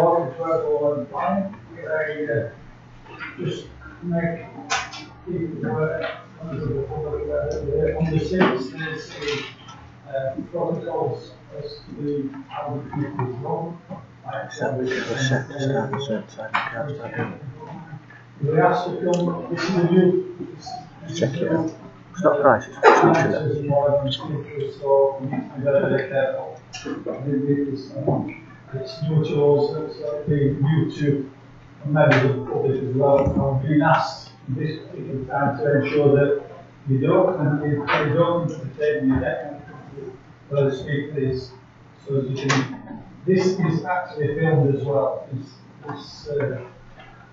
welcome to our Woollen plan. Just make people aware under the public on the 6th there's a protocols as to how the people is run. We asked to come, this is a new. Check it out. It's not prices, it's not so we need to be very careful. It's new to us, it's being new to members of the public as well. I've been asked this particular time to ensure that you don't, and if you don't entertain the event, where the speaker is, so as you can, this is actually filmed as well. It's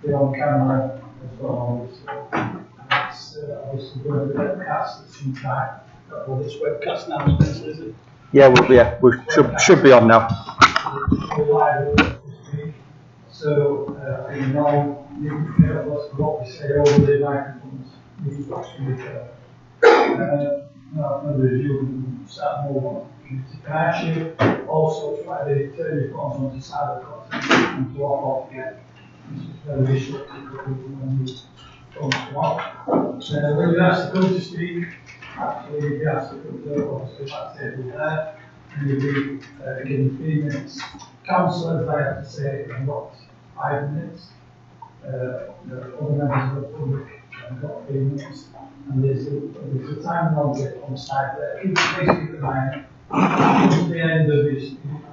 be on camera as well. It's obviously going to be webcast at some time. Well, this webcast now, is it? Yeah, we should be on now. So, you know, you can hear us what we say over the microphones. You can actually be careful. No review, start move on. Can I actually also try to turn your phones on to silent content and to off again? This is very restrictive when you phones come off. When you ask to come to speak, actually you ask to come to obviously that table there, and you'll be given 3 minutes. Councillors, I have to say, have got 5 minutes. The other members of the public have got 3 minutes. And there's a time limit on the side there. Keep basically in mind. At the end of his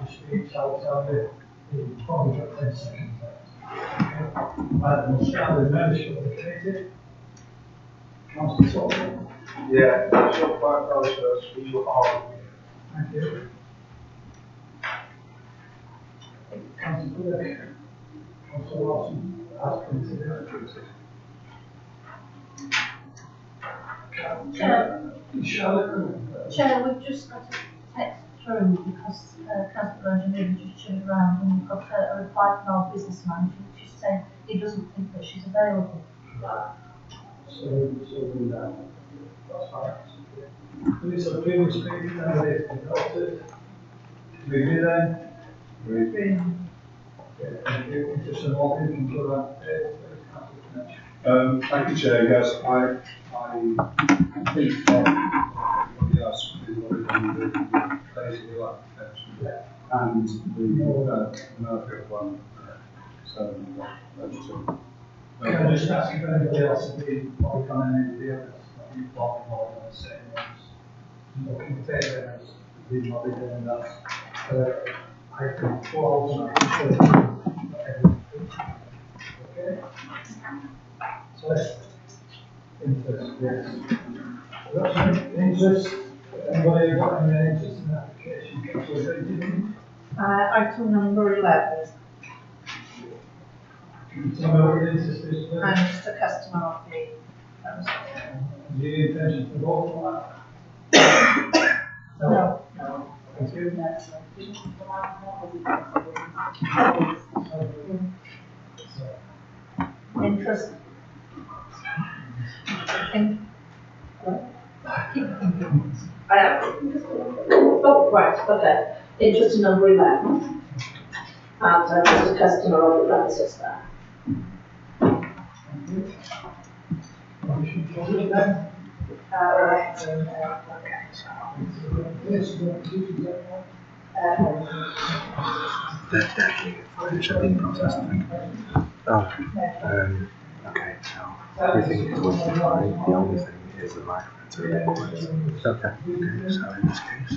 speech, I'll tell you, he's probably got 10 seconds left. Okay? Right, we'll start with membership of the committee. Councillor Salter. Yeah, so far, councillors, we will all. Thank you. Councillor Blake. Councillor Watson. As considered. Chair, we've just got a text through because Councillor Engineer just turned around and we've got a reply from our business manager which is saying he doesn't think that she's available. So that's fine. Please approve the speaking and it's adopted. Review then. Review. Okay, thank you. Just a moment, you can go that page. Thank you, Chair. Yes, I think yes, the basically like protection and the Murphy one. So those two. Can I just ask if anybody else has been working on any of the others that you've got involved in the same ones? Looking at it as being what they're doing that. I can follow okay. So interest, yes. Got some interest? Anybody got any interest in the application? Item number 11. Can you tell me what the interest is, please? I'm just a customer of the Do you intention to vote for that? No. Thank you. Interest. Oh, right, okay. Interest number 11. And I'm just a customer of the premises there. Motion for it then? Which have been processed, I think. Oh, okay, so everything is working fine. The only thing is the microphones are a bit quiet. Okay, so in this case,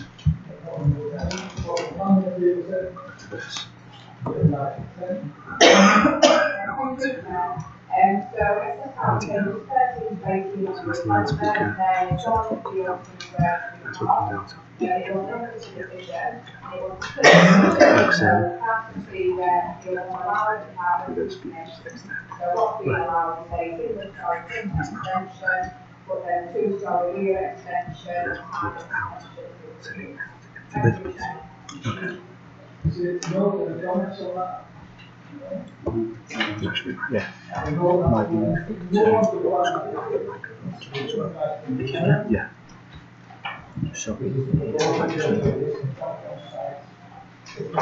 to this. That's the loudspeaker. That's what comes down to. Looks we're going to speak just fix that. Sitting for this piece. Okay. Is it no for the comments on that? Yeah. Might be useful to as well. Yeah. So, Just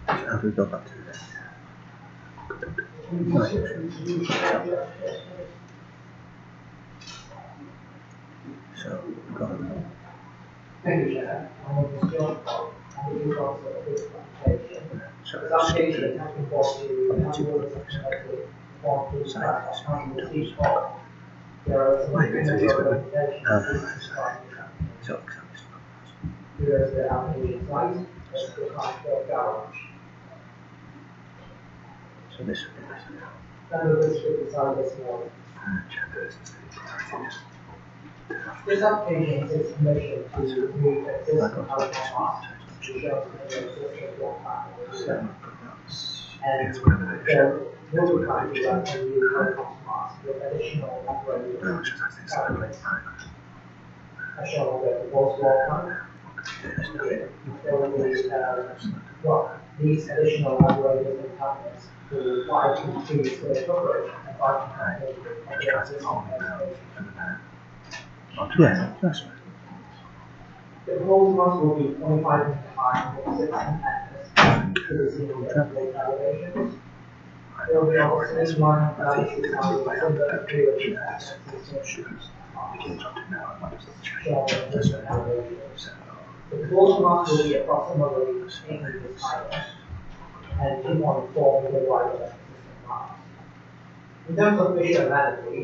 have we got that to this? Right. So, we've got Thank you, Chair. My name is John. I'm the lead author of this application. so This application has been brought to the Council of There are some so Here is the application site, this is the Clarksville garage. so this is And the district beside this one. chapters. This application seeks permission to remove existing alcohol masks to show the existing block So pattern. that's it's whatever they show. There will be a new alcohol mask with additional operating. No, it's just actually exactly As shown on the proposed floor plan. There will be, these additional operators and cabinets will require to increase the coverage and by Yeah, that's right. The proposed mask will be 25 meters high with 6 antennas to the ceiling elevations. There will be also one that is designed with similar configuration as shown in the elevations. The proposed mask will be approximately 8 meters higher and 2.4 meters wider than the existing mask. In terms of visual amenity,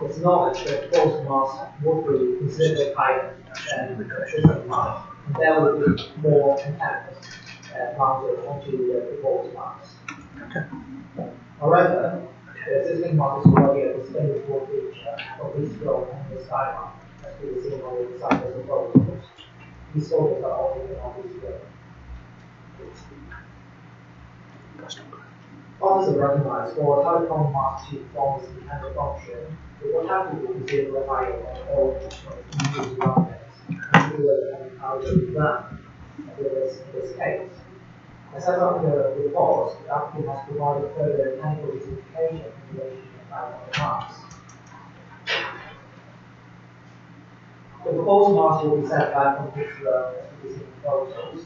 it's knowledge that the proposed mask would be considerably higher than the existing mask, and there will be more antennas mounted onto the proposed mask. However, the existing mask is already a distinguishable feature of this floor and the skyline, as we see on the side of the proposals. These photos are all taken on this floor. Also recognized for a telecom mask to perform its intended function, it will have to be considerably higher than all used roundnets, particularly on how they run, as it is in this case. As set up in the report, the applicant has provided further technical justification in relation to the type of the mask. The proposed mask will be set back on this row as we see in the photos.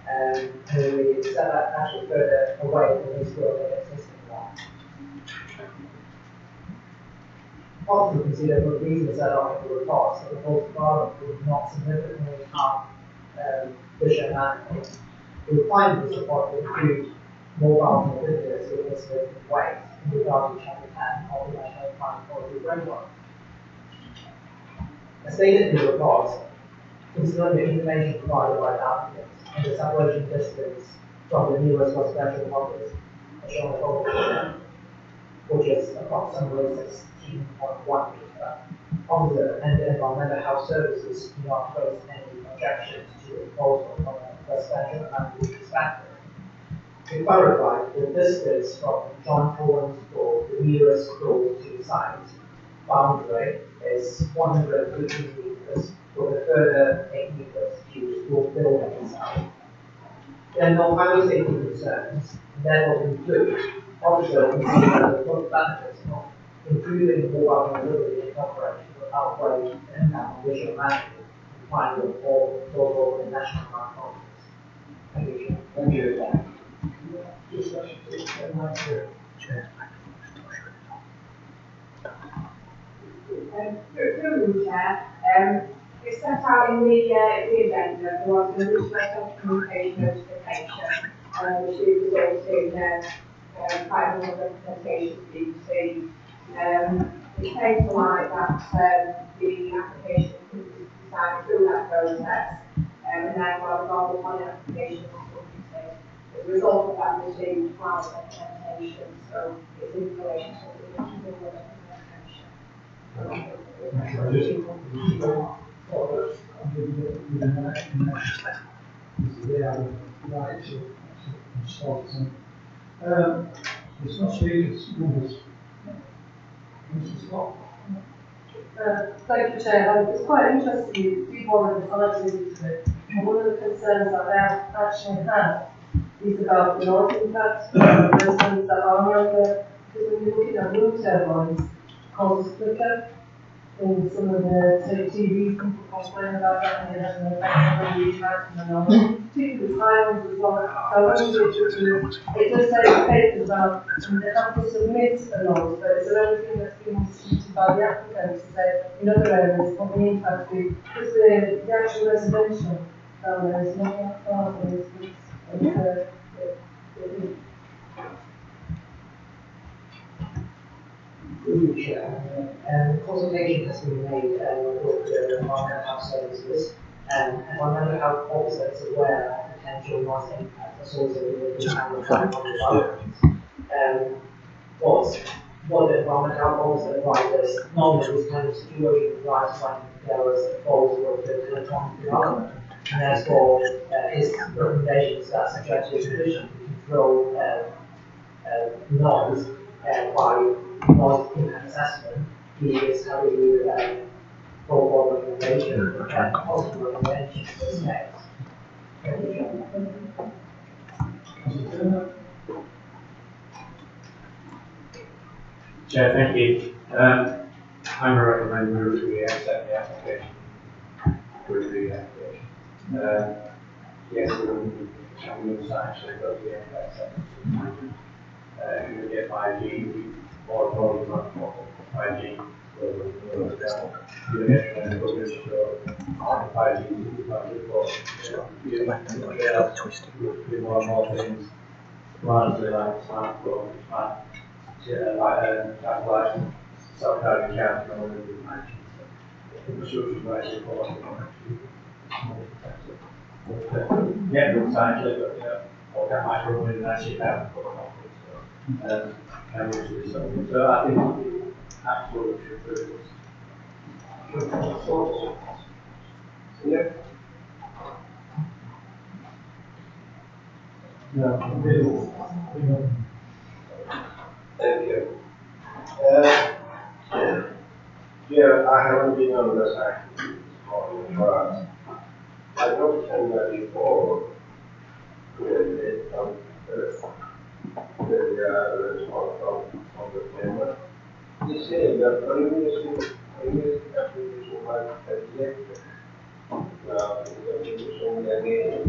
And we set that actually further away from this road than the existing one. Also consider for the reason set up in the report, that the proposed environment would not significantly harm fish and animals. The requirement is support to include mobile mobility with a significant weight in regard to Chapter 10 of the National Climate Policy Framework. As stated in the report, considering the information provided by the applicant and the separation distance from the nearest residential properties, as shown in the photo, which is approximately 16.1 meters. Officer and the Environmental Health Services do not raise any objections to the proposal from a residential and perspective. To clarify, the distance from John Woollen School, the nearest school to the site boundary, is 150 meters, with a further 8 meters to the school building itself. There are no highway safety concerns, and that will include also consider the full benefits of improving mobile mobility and operation without great impact on visual management, complying with all local and national plan policies. Thank you, Chair. Thank you. Through you, Chair, it's set out in the agenda, there was an administrative communication notification, which is resulting in quite a number of representations being received. It came to light that the application was decided through that process, and then while the normal planning application was submitted, as a result of that, received 12 representations, so it's in relation to the representation. It's not speakers, numbers. Mr. Scott. Thank you, Chair. It's quite interesting you've already decided into it. And one of the concerns that I actually have is about the noise impact on residents that are on there. Because when you're looking at wind turbines, causes flicker. in some of the, say, TV, people complain about that, and it has an effect on the impact and all, particularly silence as well. So I wanted it does say in papers about, they have to submit a notice, but is there anything that's been submitted by the applicant to say, in other areas, what the impact is? Because the actual residential down there is not that far from this, Through the chair, consultation has been made with the environmental health services, and environmental health officers are aware of potential noise impact associated with the development. What the environmental health officer advises, normally this kind of situation arises when there is a fault with the electronic development, and therefore his recommendation is that subject to condition to control noise by noise impact assessment, he is having to go for recommendation and possible intervention in this case. Chair, thank you. I'm recommend we accept the application. Yes, we actually got the acceptance. You get 5G, more probably not 5G. You get 5G, more things. Largely like smartphone, like self-driving cars, and all of the infrastructure devices for yeah, good science, but all that micro and actually have so I think absolutely true. Yeah. Thank you. Yeah, I haven't been on this actually but I don't think that before the response of the payment. They say that previous application was rejected. Now, the application again.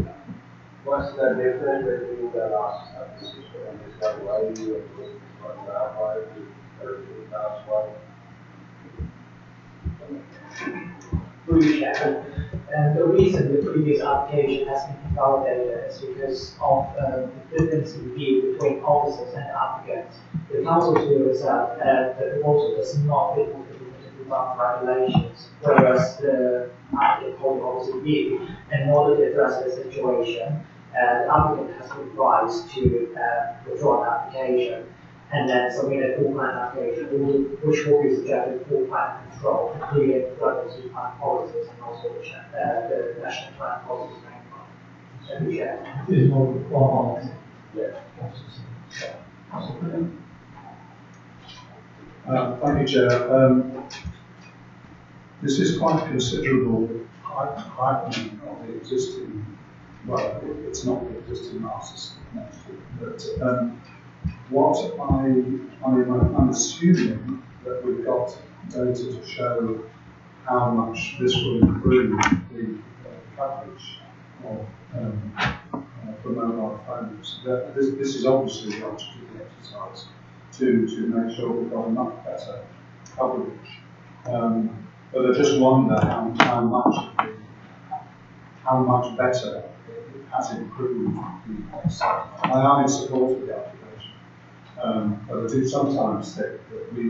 What's the difference between the last application and this one? Why you are doing this one now? Why you are doing last one? The reason the previous application has been invalidated is because of the difference in view between officers and applicants. The council feels that the proposal does not fit with the development regulations, whereas the applicant holds the opposite view. And in order to address the situation, the applicant has been advised to withdraw an application and then submit a full plan application, which will be subject to full plan control, including the plan policies and also the national plan policies framework. It is more required. Thank you, Chair. This is quite considerable heightening of the existing, well, it's not the existing master system, but what I'm assuming that we've got data to show how much this will improve the coverage of for mobile phones. This is obviously going to do the exercise to make sure we've got a much better coverage. But I just wonder how much better it has improved the site. I am in support of the application, but I do sometimes think that we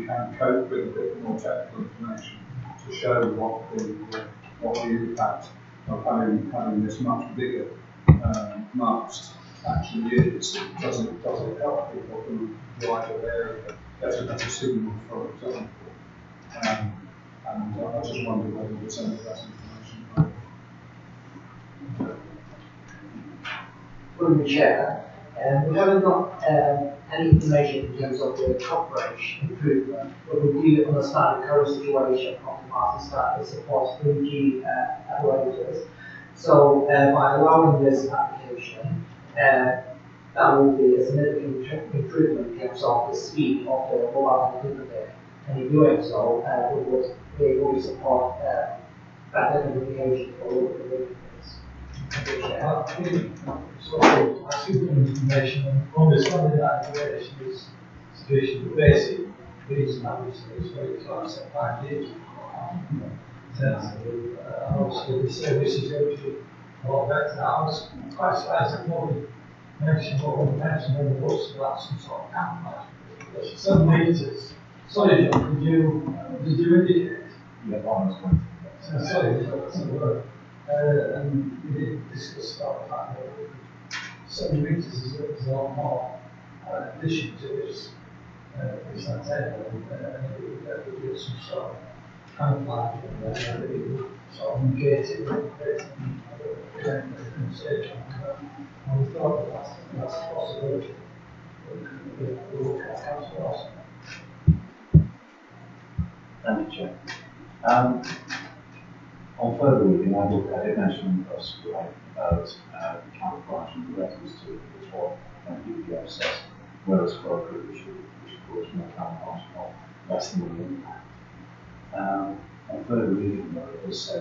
can cope with a bit more technical information to show what the impact of having this much bigger mast actually is. Does it help people who wider area get a better signal, for example? And I just wonder whether there's any of that information. Through the chair, we haven't got any information in terms of the coverage improvement, but we do understand the current situation of the master that supports 3G operators. So by allowing this application, that will be a significant improvement in terms of the speed of the mobile connectivity and in doing so, we would support better communication for all the witnesses. I think sort of asking for information and understanding that information is sufficient. The basic reason obviously is for it to accept 5 years. Obviously the service is going to be a lot better. I was quite surprised that nobody mentioned what we mentioned in the books about some sort of camouflage. 7 meters. Sorry, John, did you indicate? Yeah, honest one. Sorry, and we did discuss about the fact that 7 meters is a lot more addition to this table, and we do some sort of camouflage and we would sort of negate it and search and we thought that that's a possibility. We look at council also. Thank you, Chair. On further reading, I did mention us about camouflage and reference to it as what UPO says, whereas for a group which cause more camouflage or less than the impact. On further reading, though, it does say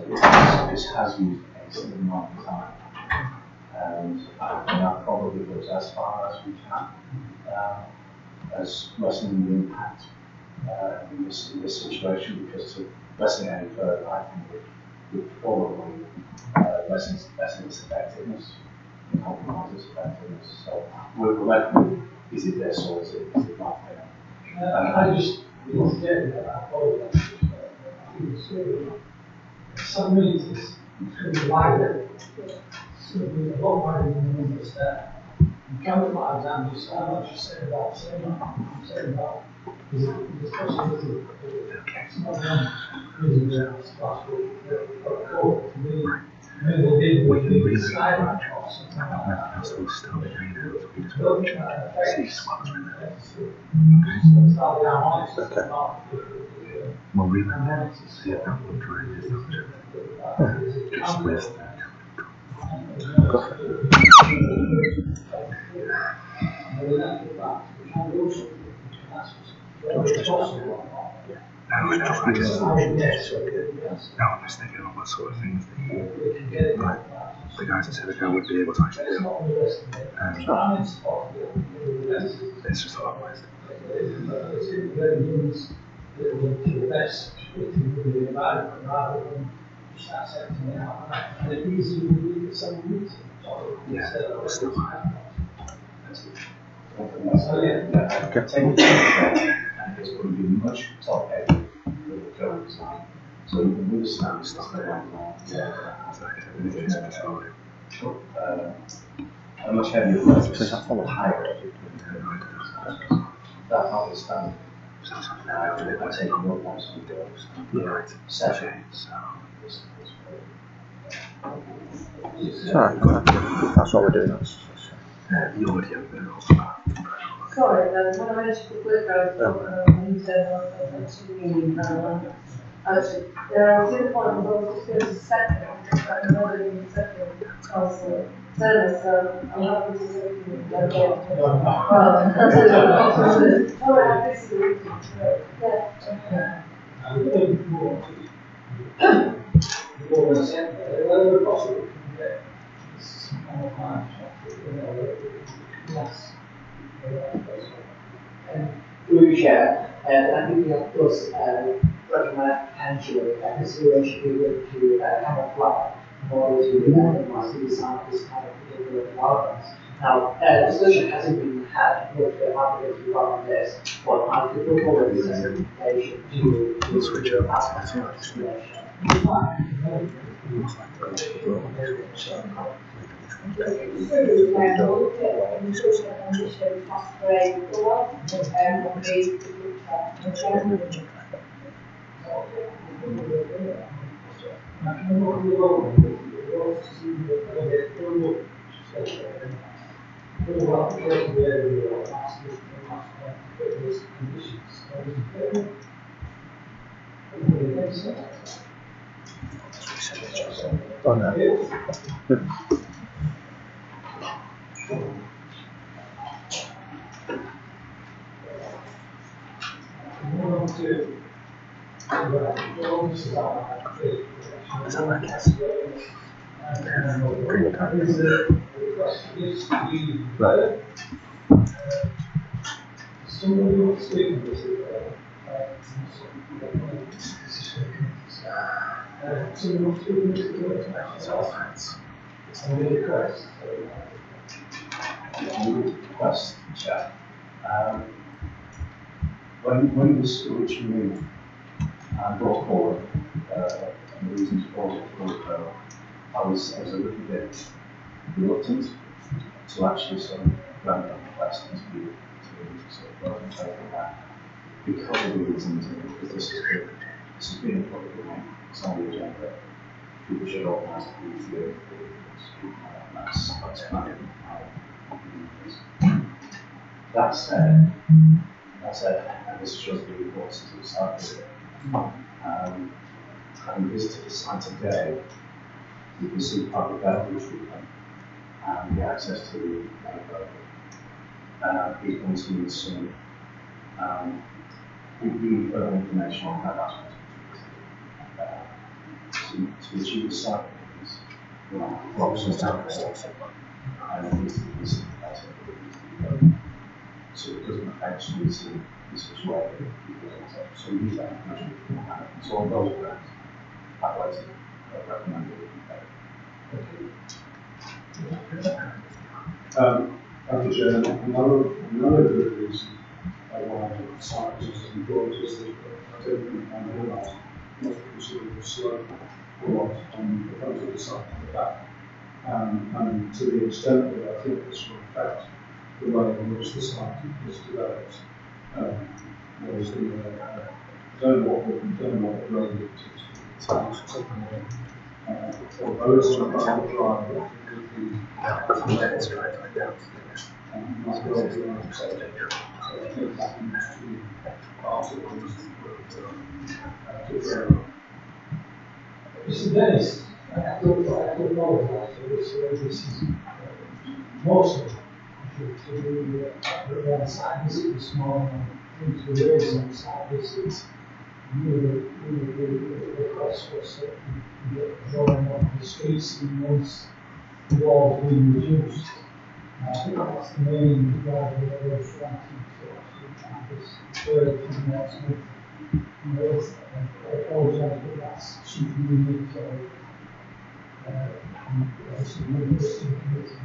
this has used a certain amount of time, and that probably goes as far as we can, as lessening the impact in this situation, because to lessen it any further, I think would probably lessen its effectiveness and compromise its effectiveness. So we're left with, is it this or is it not there? I just interjected that. I apologize. I think it's 7 meters. It's going to be wider. It's going to be a lot wider than the numbers there. And camouflage, I'm not just saying about I'm saying about there's possibility it's not one reason that it's possible for court to be maybe they did with the skyline or something like that. That's all still the green house. We just Well, want to check. See swells with it. Okay. We'll remand it. See if that will try and do that. Just with that. Go for it. No, it's just like no, I'm just thinking of what sort of things like the guys that said that I would be able to actually do. It's just a lot waste. Yeah, still. So yeah, it's going to be much top heavy with the current design. So you can understand stuff like that. A much heavier purpose, higher. That notwithstanding, I'm taking up on some drugs. Right. 7. Sorry, that's what we're doing. You already have a bit of Sorry, when I mentioned the quick you said actually, there was the point where I was just going to second, but I'm not doing the second council. So I'm happy to say you Through you, Chair, I think we have plus recommend potentially a consideration given to camouflage in order to design this kind of particular developments. Now, discussion hasn't been had with the applicants regarding this, but I could look forward to this information to switch over to explanation. Oh no. Move on to this is our application. Is that like this? Bring it down. Right. Somebody wants to speak on this. Somebody wants to speak on this. Any requests? Request, Chair. When this originally brought forward and the reasons for it, I was a little bit reluctant to actually sort of grant that request and to sort of vote in favour of that because of the reasons, because this has been a public domain, it's on the agenda. People should organise the review. That's fine. That said, and this shows the report since it started, having visited the site today, you can see part of the boundary treatment and the access to the main road. He's going to need some further information on how that's going to achieve the site plans. Rocks and towers, and it needs to be so it doesn't affect streets in this way. So we need that information beforehand. So on those grounds, I'd like to recommend it. Thank you, Chair. Another good reason why the site is important is that I don't think I realise not to consider the slope or on the front of the site at the back. And to the extent that I think this will affect the way in which the site is developed. There's the, don't know what road it is. Although it's on a private drive, Mr. Dennis, I don't know about this is mostly to do the site visit this morning, to raise on site visits. The request was that we get drawing on the streets and once the walls being reduced. I think that's the main driver that we're trying to this further to the next month. I apologise, but that's something we need to obviously move this to the committee.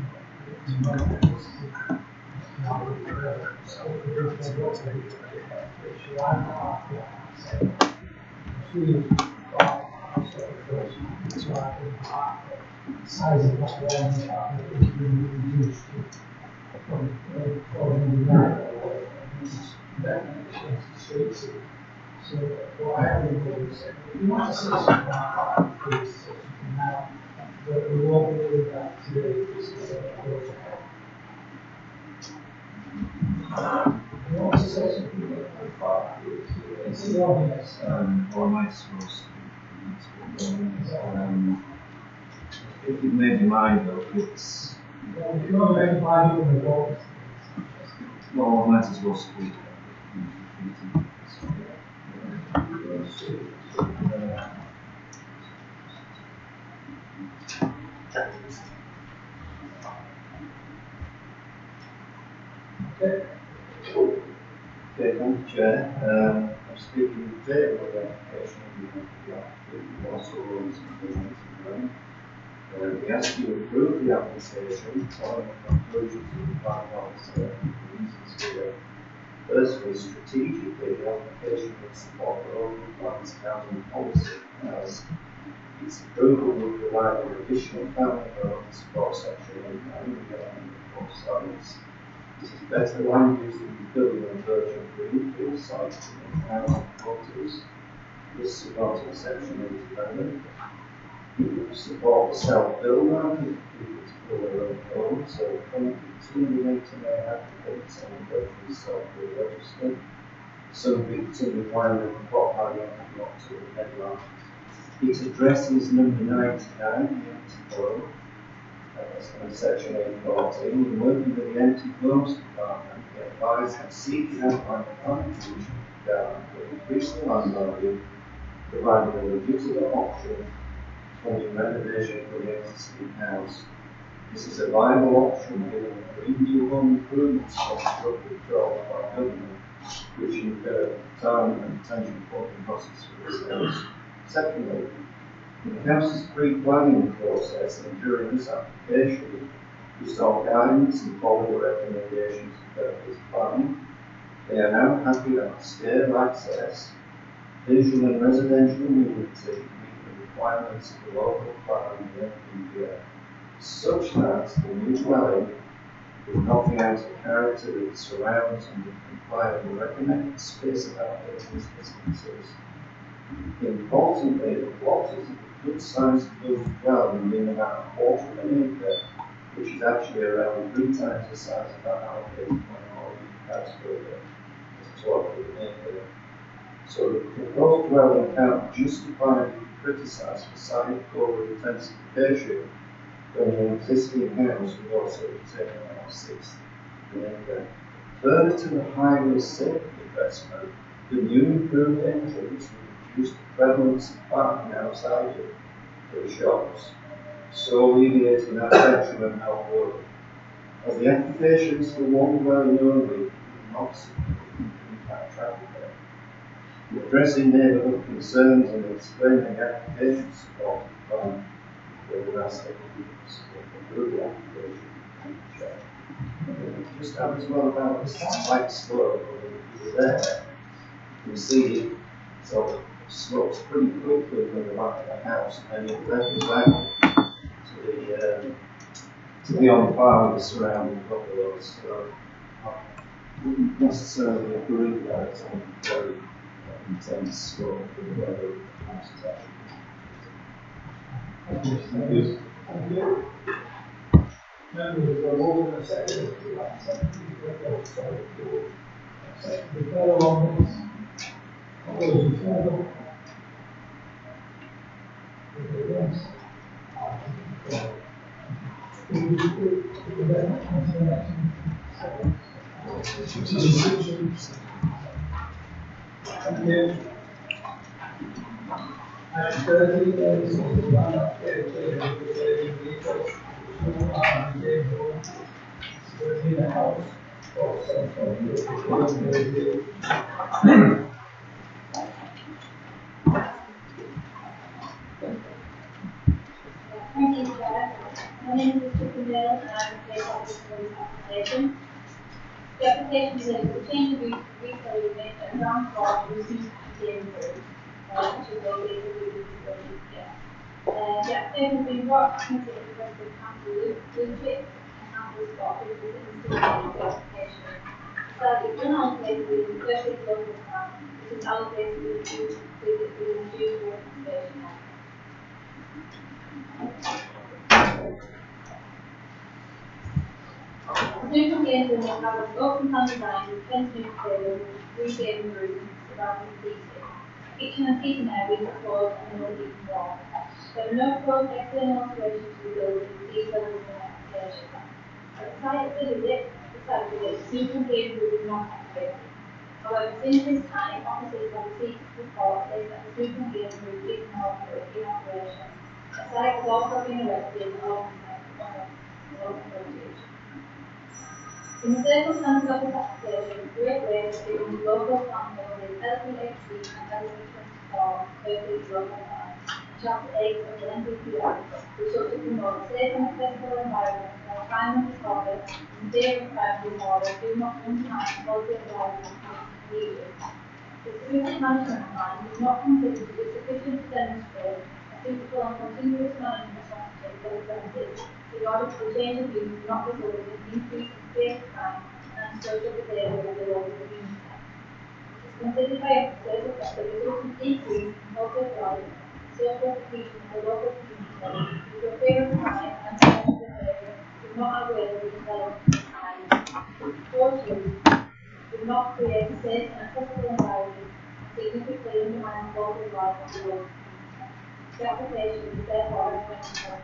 Size of that one is being reduced from 409 streets. So what I have been doing is we want to say something about now, but we won't be doing that today. This is you want to say something about it's the obvious. Or am I supposed to? If you've made your mind up, it's. If you want to make a mind up on the wall, well, I might as well speak. Okay, thank you, Chair. I'm speaking in favour of the application. We also rules we ask you to approve the application following the conclusions of the plan officer. Reasons here. Firstly, strategically, the application would support the local plans housing policy as its approval would provide an additional family home support section and for sites. This is better land use than building on virgin greenfield sites and housing quarters. This supporting section is development. It would support the self-builder if people to build their own home, so continuing to make applicants and go through self-build register. Some people requirement of what I not to the headline. It addresses number 99, the anti-home, section 814, and working with the anti-homes department, the advice that seeking outline planning solution to increase the land value providing a legitimate option funding renovation for the existing house. This is a viable option given the Green Home Improvements costs roughly controlled by government, which incur time and potential funding costs for this house. Secondly, in the house's pre-planning process and during this application, we sought guidance and followed the recommendations of Kirklees planning. They are now happy that the scale of access, visual and residential amenity meet the requirements of the local plan and NPPA, such that the new dwelling would not be out of character with the surrounds and would comply with the recommended space about business businesses. Importantly, the plot is a good sized dwelling being about a quarter of an acre, which is actually around 3 times the size of that allocated by house builder. It's 12 of an acre. So the proposed dwelling cannot justify being criticised for side floor intensification when the existing house would also retain about 6 an acre. Further to the highway safety investment, the new improved entrance would reduce the prevalence of parking outside it for the shops, so alleviating that detriment outward. As the application is for one dwelling only, it will not significantly impact traffic there. Addressing neighbourhood concerns and explaining the application support plan, they will ask that you approve the application. Just add as well about this slight slope there. You can see so it slopes pretty quickly from the back of the house and it levels out to be on par with the surrounding bungalows. So I wouldn't necessarily agree that it's on a very intense slope with the way the house is actually. Thank you. Thank you. Members of Woollen and second, the fellow on this. All those in favour? Yes. Thank you. At 30, there is also one update in the house. Thank you, Chair. My name is Kirklees and I'm the officer for this application. The application is a change of retail unit at ground floor to receive game room, which is located within this building here. The application has been brought to the request of Council Lucic and Council Scott, who is in the application. So it's unallocated within the 30th local plan, which is allocated within the due representation. The new games will have an open plan design with 10 new tables, 3 game rooms surrounding the seating. Kitchen and heating area is proposed and no heating wall. There are no proposed external alterations to the building, detailed in the application. At the site visit, the super game room is not activated. However, since this time, officers have received report stating that the super game room is now in operation. A site has also been erected along the local frontage. In the circumstances of this application, great rates are given local plan holding LPHC and LP24 Kirklees local plan, Chapter 8 of the NPPA, which sought to promote a safe and accessible environment where crime is disorder and fear of crime and disorder do not undermine quality of life and community. The sufficient management plan is not considered to be sufficient to demonstrate a suitable and continuous management strategy for the premises in order for the change of use to not result in increased fear of crime and social behaviour of the local community. It is considered by officers that the resultant decrease in quality of life and social cohesion of the local community due to fear of crime and social behaviour does not outweigh the development of crime. Forced use do not create a safe and accessible environment and significantly undermine the quality of life of the local community. The application is therefore recommended.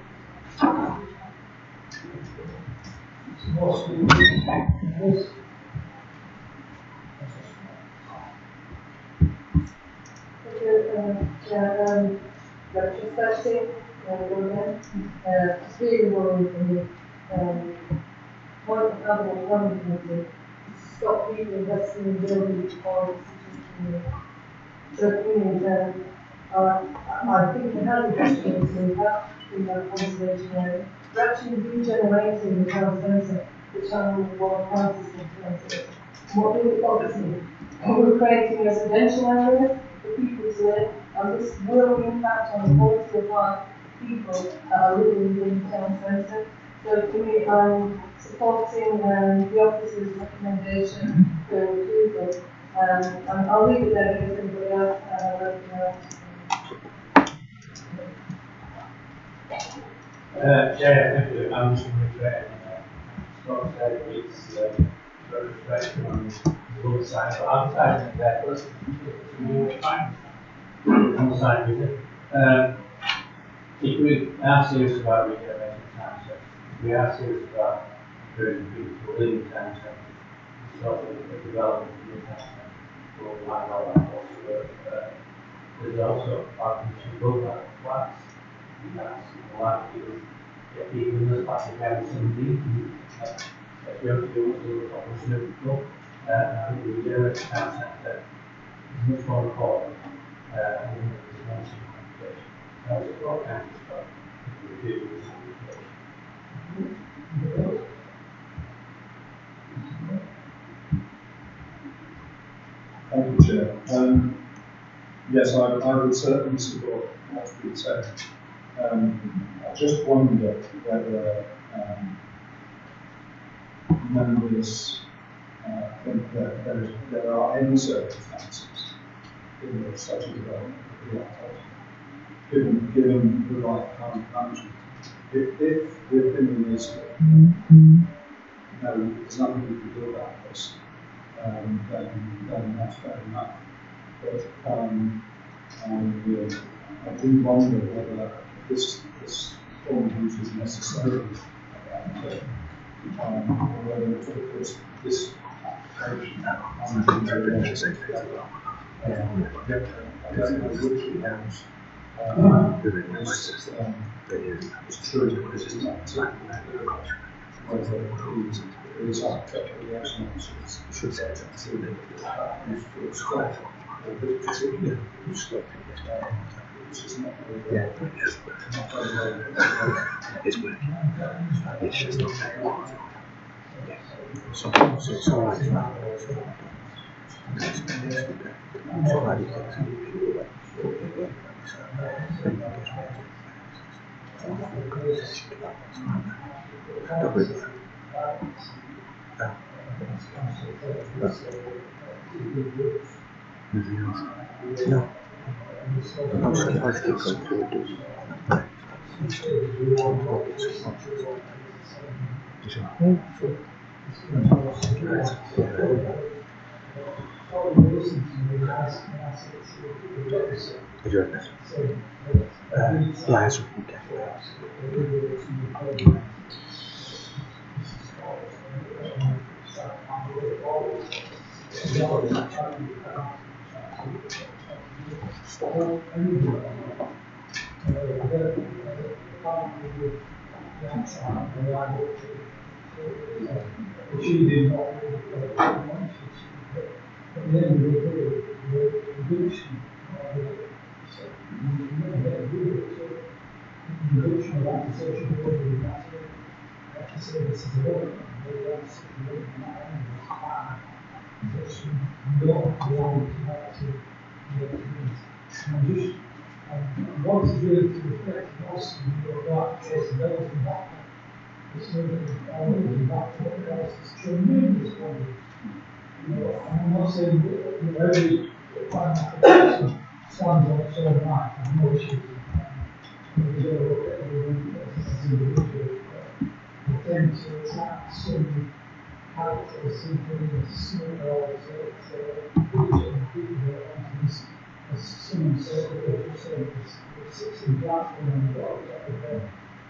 retrospective, Woollen, it's really worrying for me. One committee to stop people investing in buildings or so I think the housing opportunity that in that conservation area, we're actually regenerating the town centre, which are what houses in town centre. What do we obviously? We're creating residential areas for people to live, and this will impact on the quality of life of people that are living in the town centre. So for me, I'm supporting the officer's recommendation to include them. And I'll leave it there because everybody else Chair, thank you. I'm just going to reiterate Scott said it's very refreshing on the other side, but I'm tired of that. Let's fine. On the side with it. If we are serious about regenerating town centre, we are serious about encouraging people to live in town centre, sort of the development of the town centre. There's also partnership program flats. That's a lot of people get people in this plastic having some need. If we have to do with the opportunity people, I think the regenerate town centre is much more important. And there's more communication. That's a lot of council stuff. We do with communication. Thank you, Chair. Yes, I would certainly support what's been said. I just wonder whether members think that there are any circumstances in which such a development would be acceptable, given the right kind of management. If the opinion is that no, there's nothing we can do about this, then that's fair enough. But I do wonder whether this form of use is necessary, or whether this application I don't know which is true, because it's not whether it is architectural reaction should say that's useful square or this particular useful which is not very It's working. It's just not very well. So it's all right. So how do you think some people like nothing else? No. I'll just keep going through it.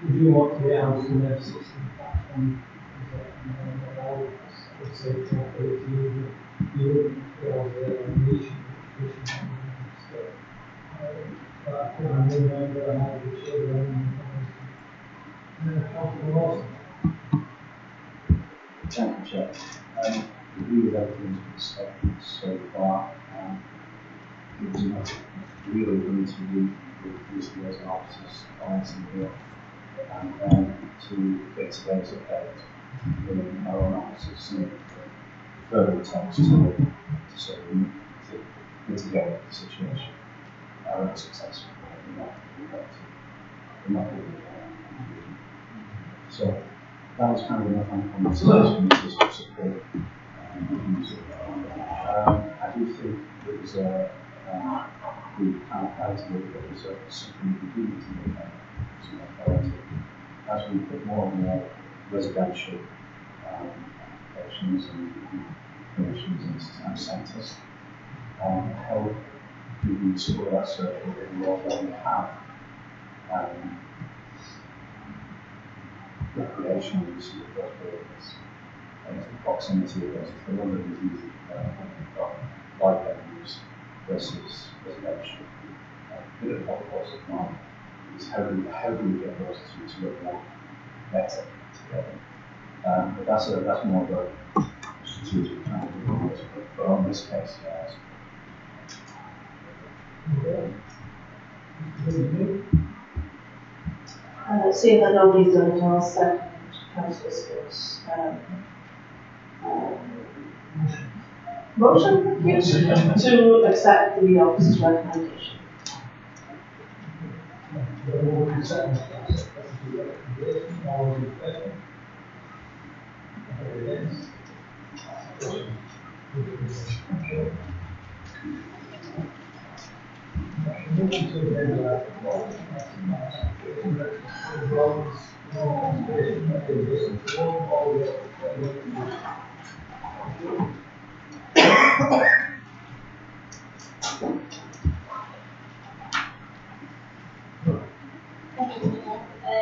Would you want to get out in their 16 platform? You wouldn't feel the nation. But I couldn't remember how the children and then Councillor Lawson. Thank you, Chair. Agree with everything that's been spoken so far. It was not really going to be with police liaison officers balancing here, and then to get today's update within our own officers, so further attempts to sort of mitigate the situation are unsuccessful. We're not really, so that was kind of enough on the situation to support I do think there was we kind of had to look at something we do need to look at some authority as we put more and more residential applications and commissions into town centres. How do we support that circle in the world that we have recreational use of those buildings? And it's the proximity of those, it's the London disease we've got light venues versus residential. A bit of what was of mine is how do we get those two to look more better together? But that's more of a strategic kind of approach, but on this case, yes. Seeing that nobody's done it, I'll second Councillor Scott's motion, yes, to accept the officer's recommendation.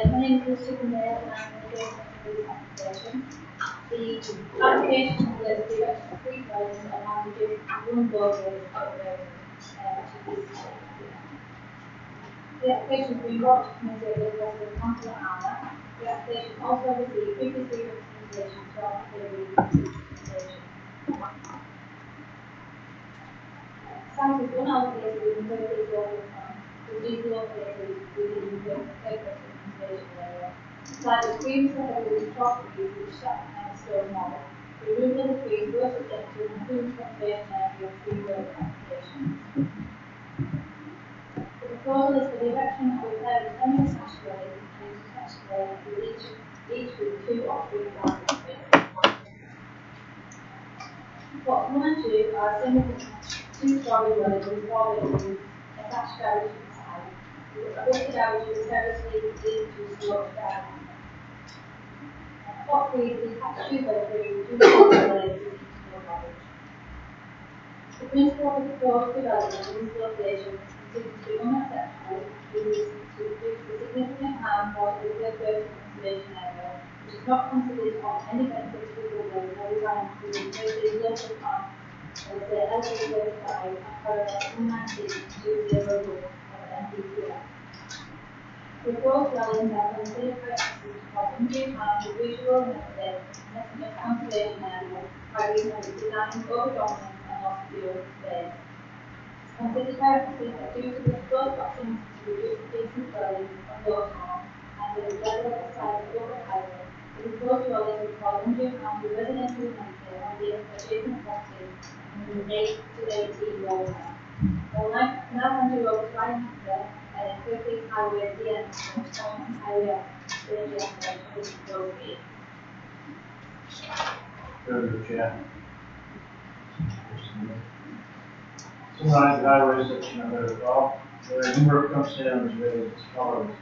My name is Lucy Mayor and I'm the director of this application. The application lists the extra 3 dwellings and now reduced to 1 doorway outbuilding, which is the application has been brought to committee with President Councillor Anna. The application also received previously representation to our representation. Site is unallocated within Kirklees local plan, which is located within the Kirklees conservation area. The site was previously heavily with properties which sat behind a stone wall. The removal of the trees was subject to an improved conservation area of 3 road applications. The proposal is for the erection of a pair of semi-detached dwellings and a detached dwelling with each with 2 or 3 parking spaces. Plots 1 and 2 are semi-detached 2-storey dwellings with 4 bedrooms, attached garage inside, with a garage with a terrace leading to sloped garden. Plot 3 is a detached 2-bedroom, 2-storey dwelling with each no garage. The principle of the proposed development in this location is considered to be unacceptable due to the significant harm caused to the Kirklees conservation area, which is not considered of any benefit to the public or designed to the Kirklees local plan of the LA35 and paragraph 119.201 of the NPPF. Proposed dwellings are considered practices to cause undue harm to visual and estimate conservation area by reason of its design over-dominance and loss of the open space. It's considered practices that due to the close proximity to reduce adjacent dwellings on those homes and the level of the site of over highway, the proposed dwellings would cause undue harm to residential amenity on the adjacent properties in the 8 to 18 road now. I will now hand you over to Ryan Hunter, Kirklees Highway DN, Highway Safety Aspect of this proposed bid. Further, Chair. Summarise the highway section of the report. There are a number of concerns raised as follows.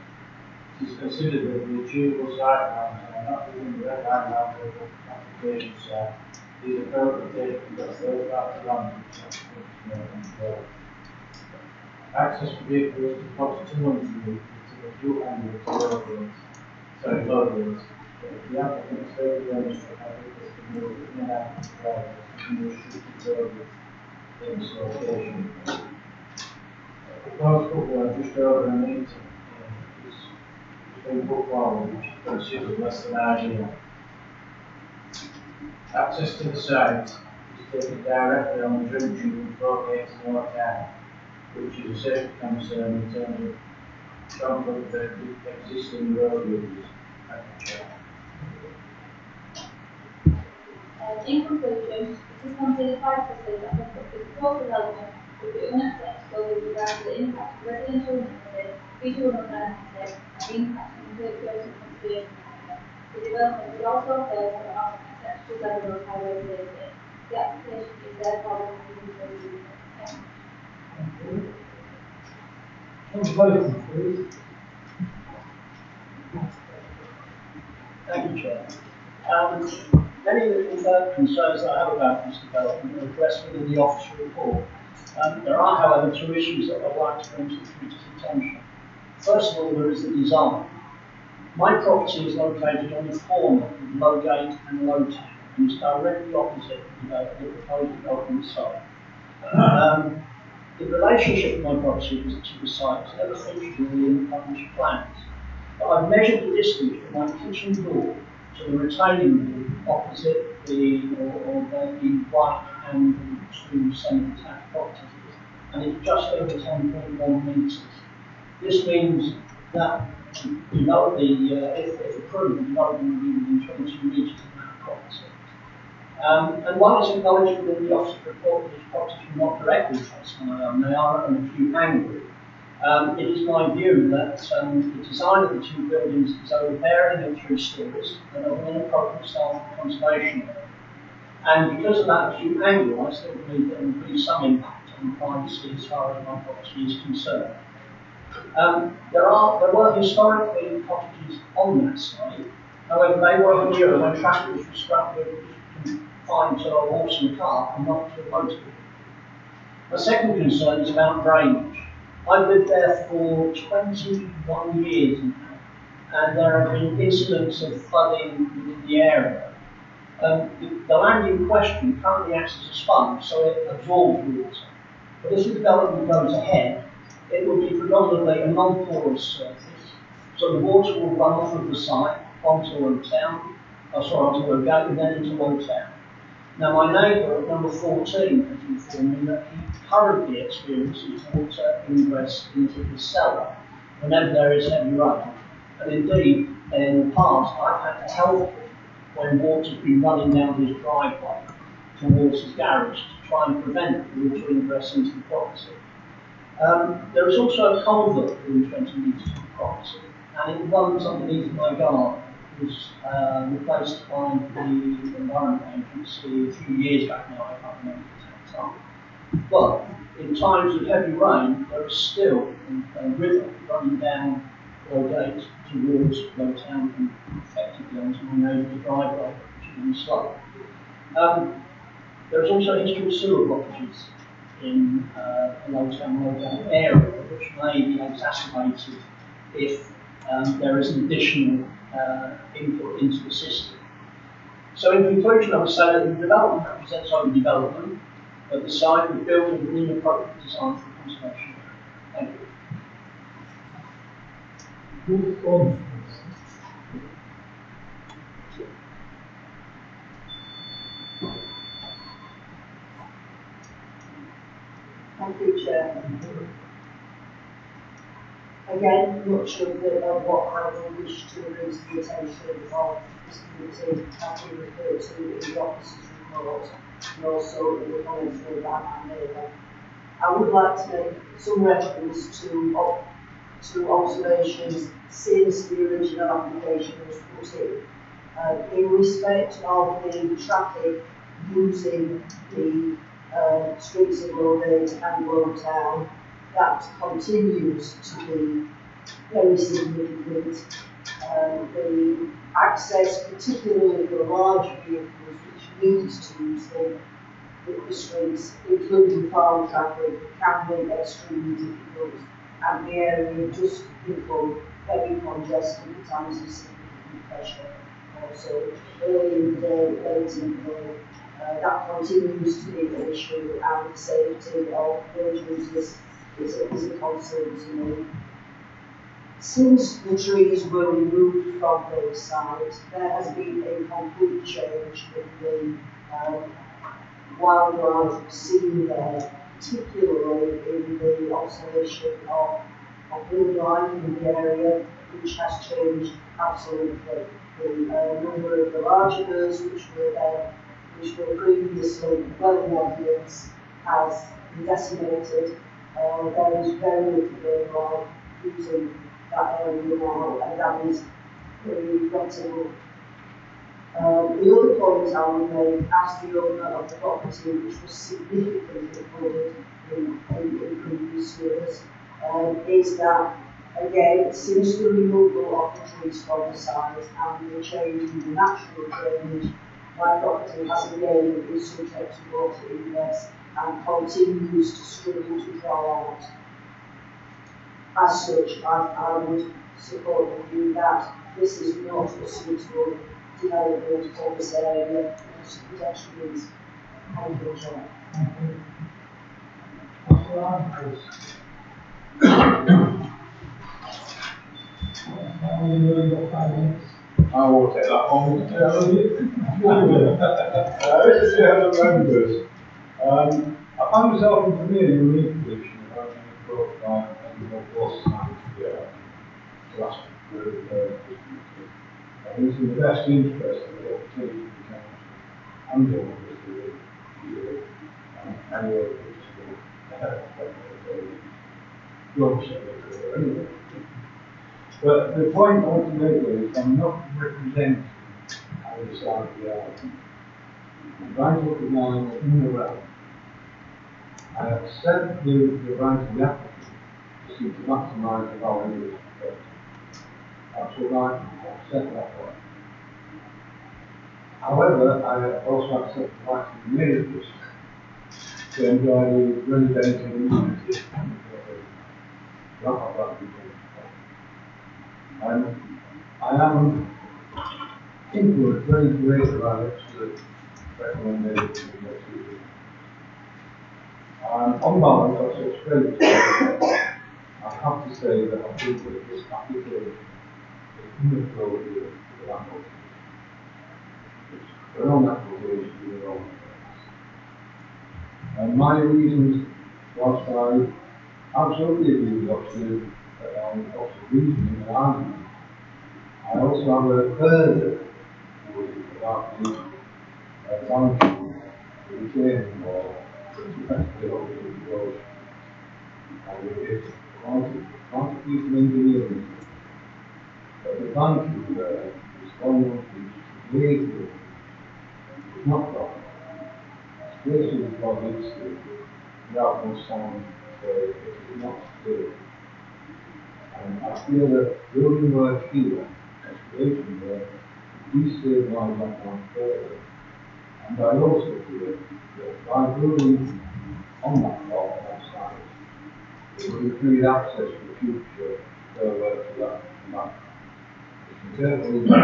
It is considered that the achievable site lines are not within the red line of the application set. These are currently taken because those parts of land which are access for vehicles to plot 200 to the fuel angle to roadways. The applicant stated demonstrate how vehicles can move in and out of the driveway and restricted roadways in this location. proposed football just over a metre. It's been put forward, which is considered less than ideal. Access to the site is taken directly on the junction with Broadgate and North Town, which is a safety concern in terms of comfort of the existing road users. In conclusion, it is considered by trustees that the proposed development would be unacceptable with regard to the impact of residential neighbourhoods, visual and benefits, and the impact on the person conservation area. The development would also fail for acceptable level of highway safety. The application is therefore reviewed. Voting, please. Thank you, Chair. Many of the concerns that I have about this development are addressed within the officer report. There are, however, two issues that I'd like to bring to the committee's attention. First of all, there is the design. My property is located on the corner of Lowgate and Lowtown, and is directly opposite the proposed development site. The relationship of my property to the site is never featured in the published plans. But I've measured the distance from my kitchen door to the retaining wall opposite the one and two semi-detached properties, and it's just over 10.1 metres. This means that if approved, the development will be within 22 metres of that property. And while it's acknowledged within the officer's report that these properties are not directly facing my own, they are at an acute angle. It is my view that the design of the two buildings is overbearing at 3 stories and of an inappropriate style for conservation area. And because of that acute angle, I still believe there will be some impact on privacy as far as my property is concerned. There were historically cottages on that site. However, they were of an era when traffic was confined to a horse and cart and not to a motor. My second concern is about drainage. I've lived there for 21 years now, and there have been incidents of flooding within the area. The land in question currently acts as a sponge, so it absorbs water. But as the development goes ahead, it will be predominantly a non-porous surface, so the water will run off of the site onto a gate and then into Old Town. Now, my neighbour at number 14 has informed me that he currently experiences water ingress into his cellar whenever there is heavy rain. And indeed, in the past, I've had to help him when water's been running down his driveway towards his garage to try and prevent the water ingress into the property. There is also a culvert within 20 metres of the property, and it runs underneath my garden. It was replaced by the Environment Agency a few years back now, I can't remember the exact time. But in times of heavy rain, there is still a river running down Broadgate towards Lowtown and effectively onto my neighbour's driveway, which is in the slope. There is also a history of sewer blockages in the Lowtown area, which may be exacerbated if there is an additional input into the system. So in conclusion, I would say that the development represents overdevelopment, but the site was built with an inappropriate design for conservation. Thank you. Thank you, Chair. Again, much of what I will wish to bring to the attention of this committee has been referred to in the officer's report and also in the comments made by my neighbour. I would like to make some reference to observations since the original application was put in respect of the traffic using the streets of Lowgate and Lowtown. That continues to be very significant. The access, particularly for large vehicles which need to use the streets, including farm traffic, can be extremely difficult, and the area just become very congested at times of significant pressure. So early in the day, late in the day, that continues to be an issue, and the safety of those users is a concern to me. Since the trees were removed from those sites, there has been a complete change in the wildlife seen there, particularly in the observation of bird life in the area, which has changed absolutely. The number of the larger birds which were there, which were previously well in evidence, has been decimated. There is very little bird life using that area now, and that is very regrettable. The other point I would make, as the owner of the property, which was significantly flooded in previous years, is that, again, since the removal of the trees from the site and the change in the natural drainage, my property has again been subject to water ingress and continues to struggle to dry out. As such, I would support the view that this is not a suitable development for this area because of pedestrians. Thank you, Chair. I will take that on. This is the other members. I found myself in a really unique position of having a profile and what was last and it's in the best interest of the opportunity to council and the anyway, anyway. But the point I want to make is I'm not representing either side of the argument. I'm trying to look at now in the realm. I accept the right of the applicant to seek to maximise the value of this property. That's what I accept that way. However, I also accept the right of the neighbours to enjoy the residential amenities not have that I am influenced very greatly by the recommendations of the two. On balance, I should explain I have to say that I think that this application is inappropriate for that motion. It's the wrong application in the wrong place. And my reasons, whilst I absolutely agree with Oxford reasoning and argument, I also have a further worry about the boundary, the retaining wall, effectively over the road. And it's quantity from engineering, but the boundary there is almost completely not proper. Basically, what it's without no sound, it is not clear. And I feel that building work here, excavation work, destabilise that one further. And I also feel that by building on that block, that side, it will increase access for future work to that. It's carefully the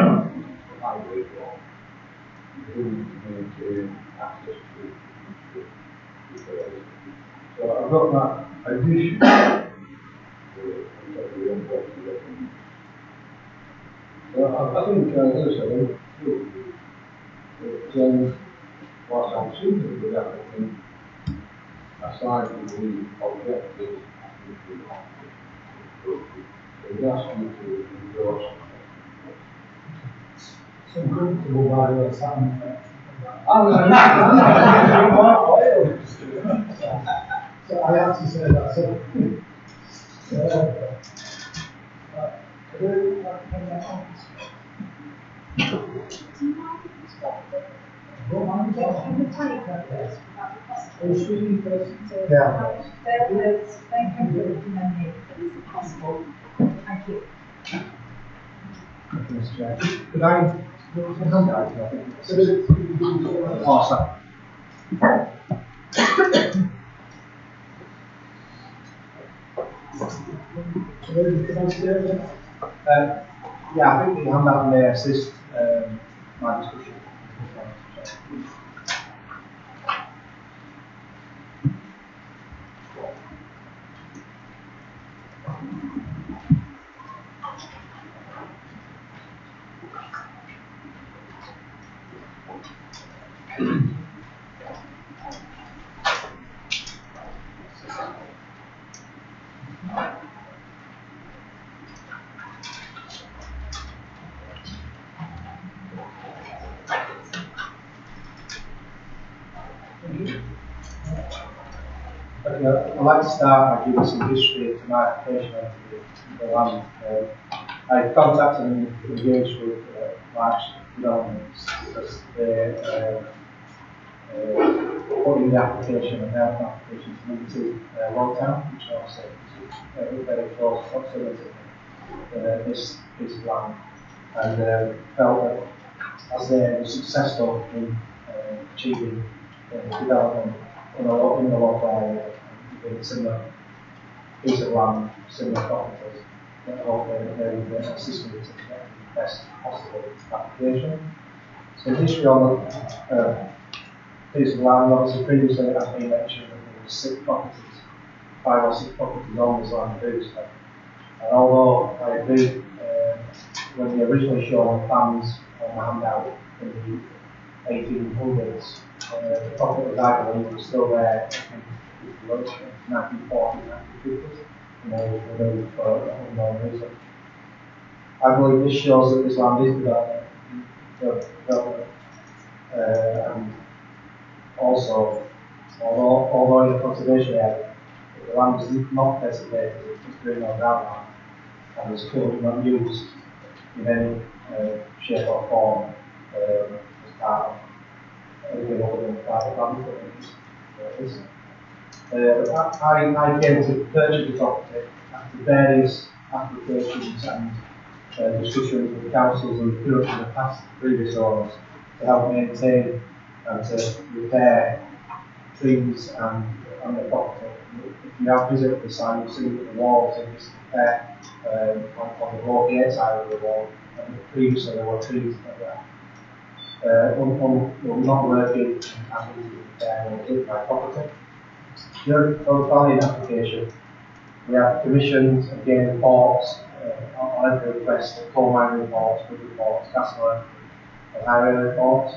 highway block, including to maintain access to the so I've got that addition. Well, I think, as I said, whilst I'm suited with that, I think, aside from the objectives, I think we ask you to endorse. So comfortable by the sound effect. So I have to say that. So, Thank you. Could I? Awesome. Yeah, I think the handout may assist my discussion. I'd like to start by giving some history to my application of the land. I contacted and engaged with large developments because they put in the application and their application to move to Longtown, which also is very close proximity to this piece of land, and felt that as they were successful in achieving development in the local area, with a similar piece of land, similar properties, that hopefully they would assist me to get the best possible application. So history on the piece of land, obviously previously it has been mentioned that there were 6 properties, 5 or 6 properties on this land previously. And although I agree, when we originally showed the plans on the handout in the 1800s, the property I believe was still there in 1940s, 1950s, and they were removed for unknown reason. I believe this shows that this land is development, and also, although in the conservation area, the land is not designated as green or brown land, and is currently not used in any shape or form as part of anything other than private land. I came to purchase the property after various applications and discussions with the councils and the past previous owners to help maintain and to repair trees and the property. If you have visited the site, you'll see that the walls in this repair on the wall gate side of the wall, and previously there were trees that were not working and needed repair and hit my property. During the planning application, we have commissioned and gained reports on every request, coal mining reports, good reports, gas work, and highway reports.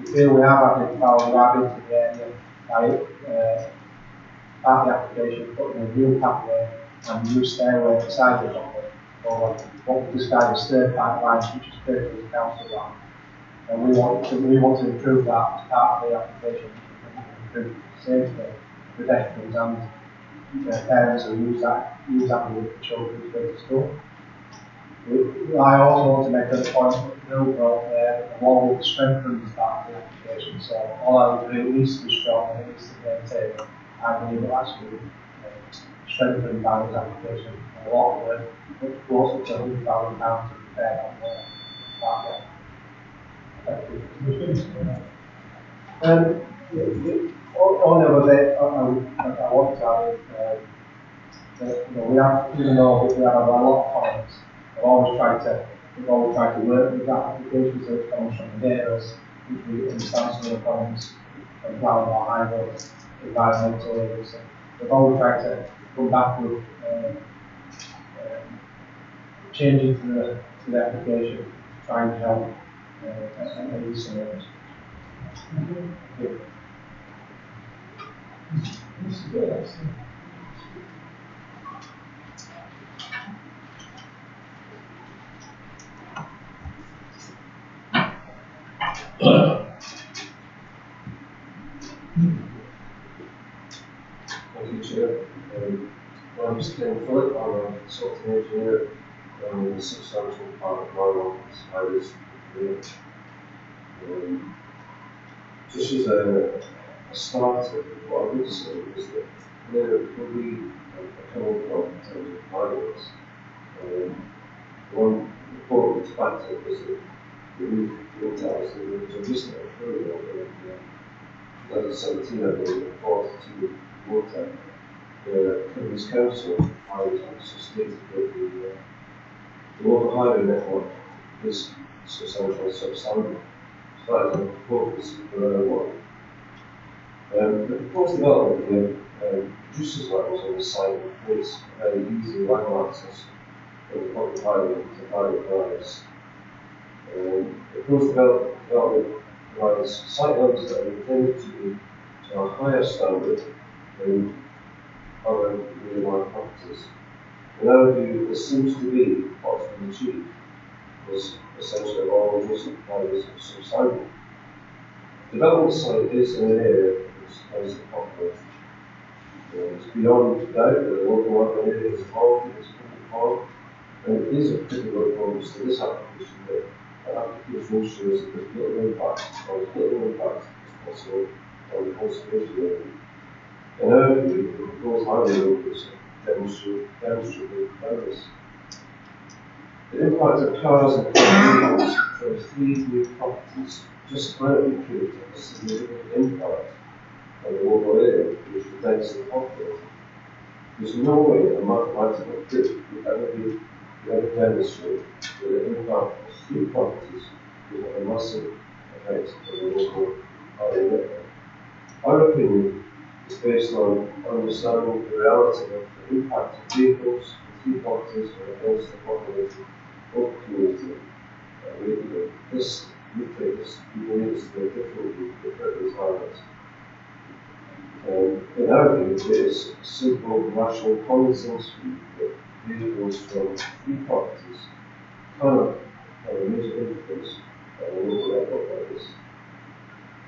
We feel we have identified rabbits in the area by part of the application, putting a new pathway and a new stairway beside the property, or what we describe as third pipeline, which is Kirklees council land. And we want to improve that as part of the application, improve safety, pedestrians and parents who use that route for children to go to school. I also want to make a point that the overall the wall will be strengthened as part of the application, so all I would do at least to be strong and at least to maintain, I believe will actually be strengthened by this application. And a lot of work, much closer to £100,000 to repair that work. Only other bit I want to add that we have, even though we have a lot of comments, we've always tried to work with that application so it comes from the neighbours, which we understand some of the comments and planning our highways, environmental areas. We've always tried to come back with changes to the application to try and help and these scenarios. Thank you, Chair. My name is Ken Phillip. I'm a consulting engineer in the substantial part of my office. I was just as a starter, what I would say is that there will be a common problem in terms of highways. One important factor was that the roof built out as the rooms are just not true. In 2017, I believe, 42 water. The Kirklees Council highways officer stated that the local highway network is substantially substandard. So that is an important for one. The proposed development reduces levels on the site and creates very easy line access from the public highway to private drives. The proposed development provides site homes that are intended to be to a higher standard than other newly properties. In our view, this seems to be what's been achieved, because essentially all adjacent providers are subsiding. The development site is in an area that is densely populated. It's beyond doubt that the local urban area is involved in its public form, and it is of critical importance to this application that the application ensures that the little impact is possible on the conservation area. In our view, the proposed highway roads demonstrably boundaries. The impact of cars and vehicles from 3 new properties just might indicate a significant impact on the local area, which is densely populated. There's no way a mathematical proof could ever demonstrate that the impact of 3 properties will have a massive effect on the local area. Our opinion is based on understanding the reality of the impact of vehicles and 3 properties on a densely populated local community. This we believe is the different with Kirklees highways. In our view, it is a simple, rational, common sense view that vehicles from 3 properties cannot have a major influence on the local airport like this.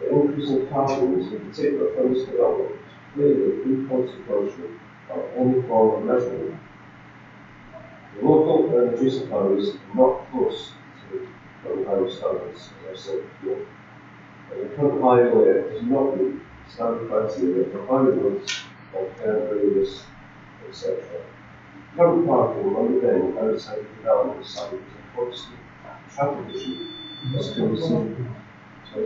The increase in carbon, in particular from this development, is clearly inconsequential by any form of measurement. The local and adjacent highways are not close to current highway standards, as I said before. And the current highway layout does not meet standard criteria for highway roads or curved areas, etc. Current parking on the bend outside the development site is a constant traffic issue, as can be seen. The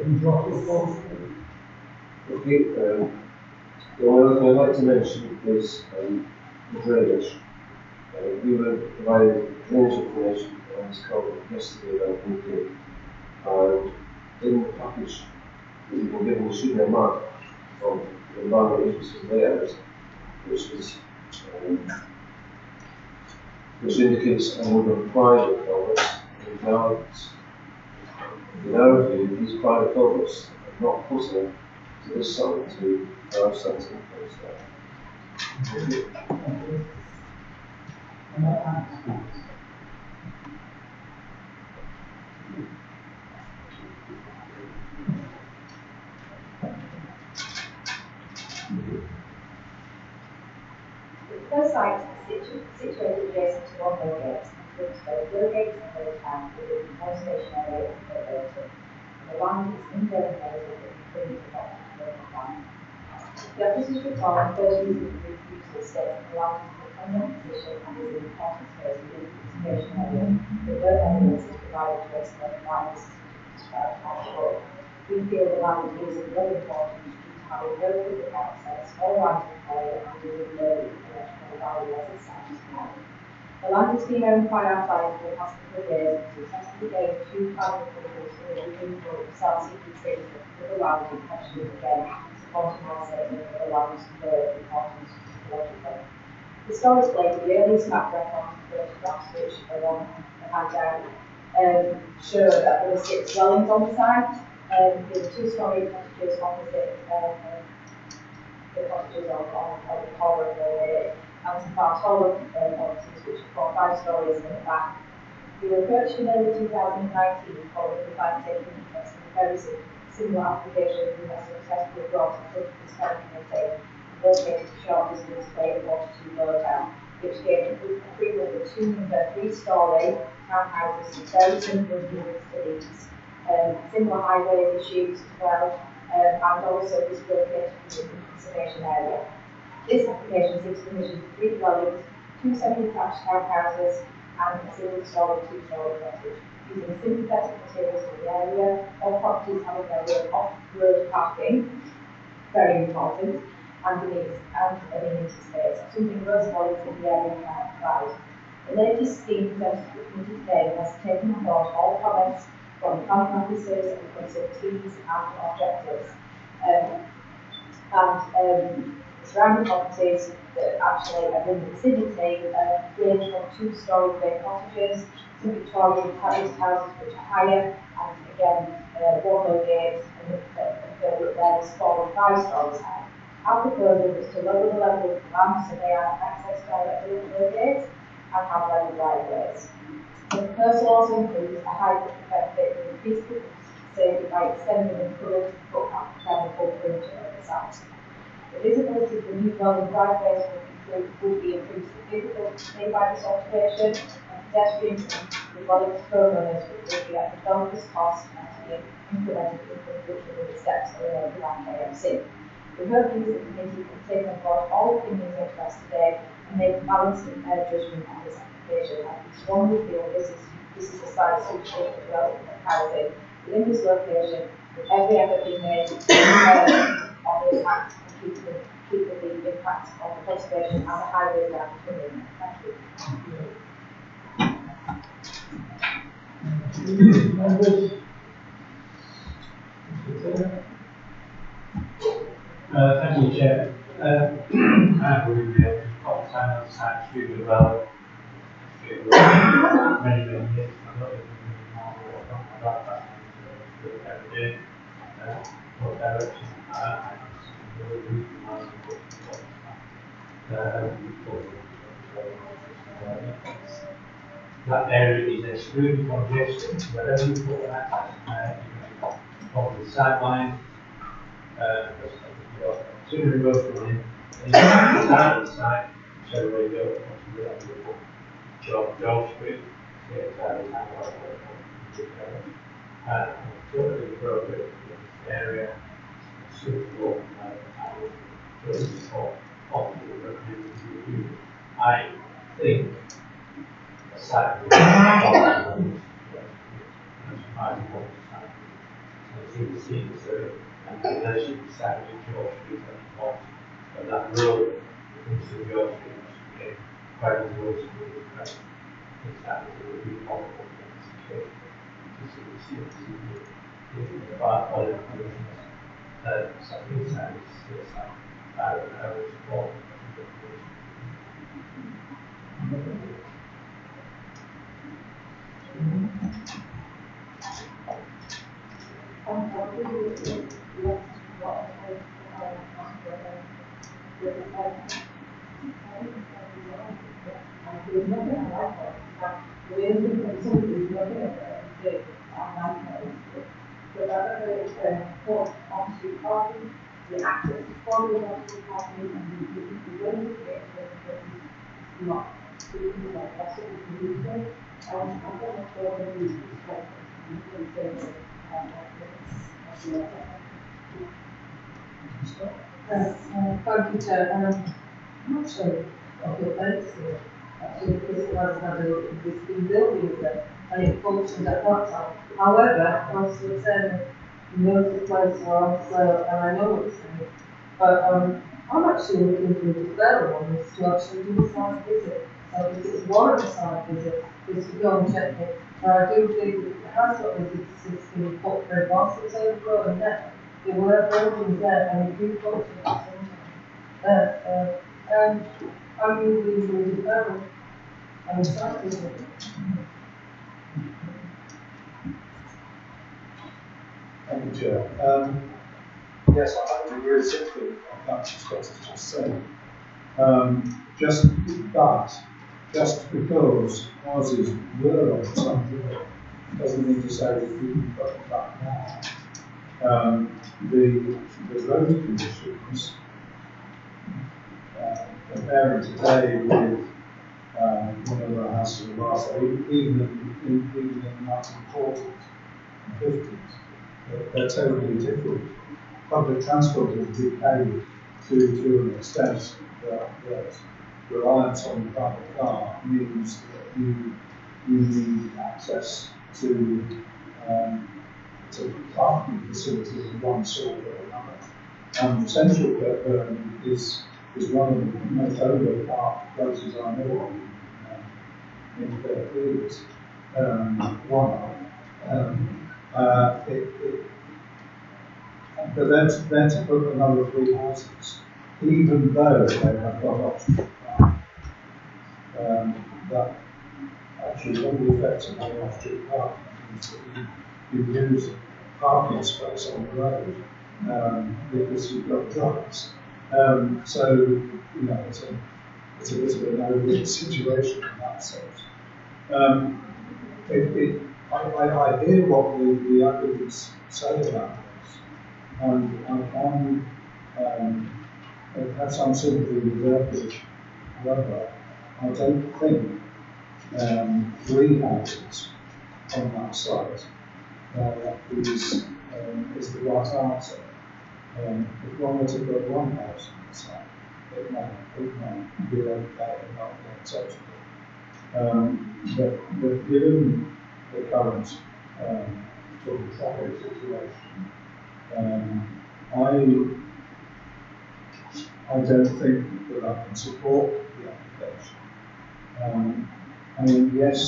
only other thing I'd like to mention is the drainage. We were provided drainage information on this call yesterday about UK, and in the package that you've been given, there should be a map from the Environment Agency's layout, which indicates a number of private culverts and gardens. In our view, these private culverts are not close enough to this site to our site to influence that. The first site is situated adjacent to one hill gate, and links both hill gates and hill town within the conservation area of Kirklees. The land is indesignated and completely adopted to local plan. The officer's report on first use of the refusal states that the land is in a permanent position and is in the important space within the conservation area. The word evidence is provided to explain why this is described as short. We feel the land is of great importance due to having no public access, all rights of way, and is of no electrical value as it stands now. The land has been owned by our client for the past couple of years and successfully gained 2 planning approvals for the removal of self-seeking trees that the land in question again, supporting our statement that the land's very important ecologically. Historically, the earliest map records and photographs which are on the handout show that there were 6 dwellings on the site. There were 2-storey cottages opposite the cottages on the corner of the way, and some far taller properties which are 4 5 stories in the back. We were approached in early 2019 following the fact taking interest in a very similar application we have successfully brought to this committee located a short distance away from Waterton Lowdown, which gave approval for 2 3-storey townhouses with very similar units to these. Similar highways issues as well, and also is located within the conservation area. This application seeks permission for 3 dwellings, 2 semi-detached townhouses, and a single-storey 2-storey cottage, using sympathetic materials for the area. All properties having their own off-road parking, very important, and amenity space, something most dwellings in the area cannot provide. The latest scheme presented to the committee today has taken on board all comments from planning officers and consultees and objectives. The surrounding properties that actually are in the vicinity range from 2-storey grey cottages to some Victorian terraced houses which are higher, and again, one-low gates, and further there is 4 and 5 stories high. Our proposal is to lower the level of the land so they are accessed directly at the gates and have level driveways. The proposal also includes a hybrid benefit with increased safety by extending the current footpath down the full perimeter of the site. The visibility of the new dwelling driveways would be improved significantly by this alteration, and pedestrians and dwelling homeowners would be at the developer's cost and to be implemented with the steps allowed by KMC. We hope the committee can take on board all opinions expressed today and make a balanced and fair judgment on this application. I strongly feel this is a site suitable for development of housing within this location, with every effort being made on the impact and keeping the impact on the conservation and the highways down within. Thank you. Thank you, Chair. I agree with you. Got time on site to develop. Many years. I'm not even more about that. Every day. What direction? That area is extremely congested. Wherever you put that, on the sideline. Sooner you go from inside of the site, so we go to Job Street, totally appropriate area, suitable for I think a site would be and unless you decide to George Street at the bottom, but that road into George Street must be quite a road to the crest. Exactly, it would be possible to see the bar qualifications, something inside is I would support. The access to following on-street parking and the way to get is not speaking like that's what we can use it. I don't know what we're going to use Thank you, Chair. I'm not sure of your place here, actually, because it was another existing building there, and it functioned at that time. However, Councillor said, you know the place well, so, and I know what it's saying, but I'm actually looking for the better one is to actually do a site visit. So if it's warrant a site visit, is to go and check it. But I do think that it has got this existing footprint, whilst it's overgrown there, there were buildings there, and it do function at some time. I'm moving to the better and site visit. Thank you, Chair. Yes, I would agree simply on that which Scott has just said. Just because houses were on some hill doesn't mean to say that you can put them back now. The road conditions, comparing today with one of the houses of last, even in the 1940s and 50s, they're totally different. Public transport has decayed to an extent that reliance on the private car means that you need access to parking facilities of one sort or another. Central Kirklees is one of the most overparked places I know of in Kirklees. But then to put another 3 houses, even though they have got options, that actually one of the effects of having off-street parking is that you lose parking space on the road because you've got trucks. So, you know, it's a bit of a no-win situation in that sense. I hear what the advocates say about this, and I can have some sympathy with their position. However, I don't think three houses on that site is the right answer. If one were to put one house on the site, it may be okay and not be acceptable. But given the current sort of traffic situation, I don't think that I can support the application. I mean, yes,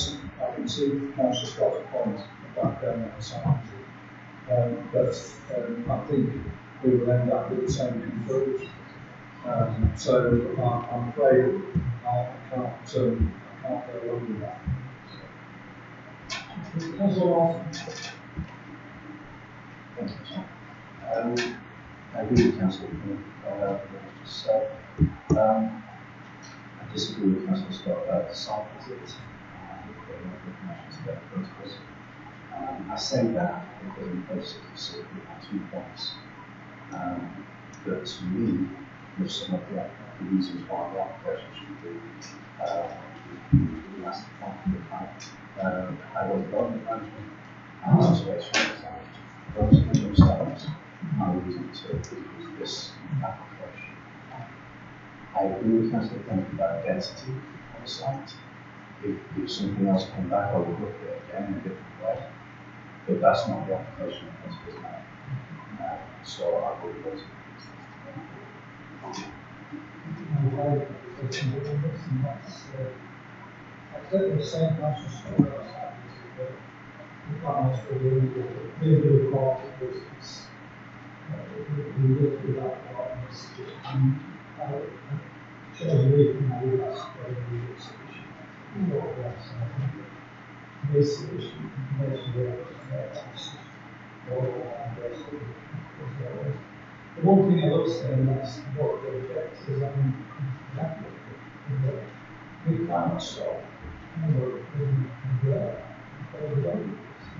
I can see Councillor Scott's point about going outside, but I think we will end up with the same conclusion. So I'm afraid I can't go along with that. I agree with Councillor just said. I disagree with Councillor Scott about the site visit. I say that because I'm basically simply on 2 points. But to me, with some of the reasons why the application should be last I was government management and situation those themselves are reason to use this application. I agree with Councillor Flynn about density on the site. If something else came back, I would look at it again in a different way. But that's not the application of this now. So I would vote against I think the same Councillor Scott was happy to do. We can't actually do the part of business. We look through that part of this situation. Shows we can do that very solution. What else? This solution, information the one thing I will say is what the effect is on we cannot stop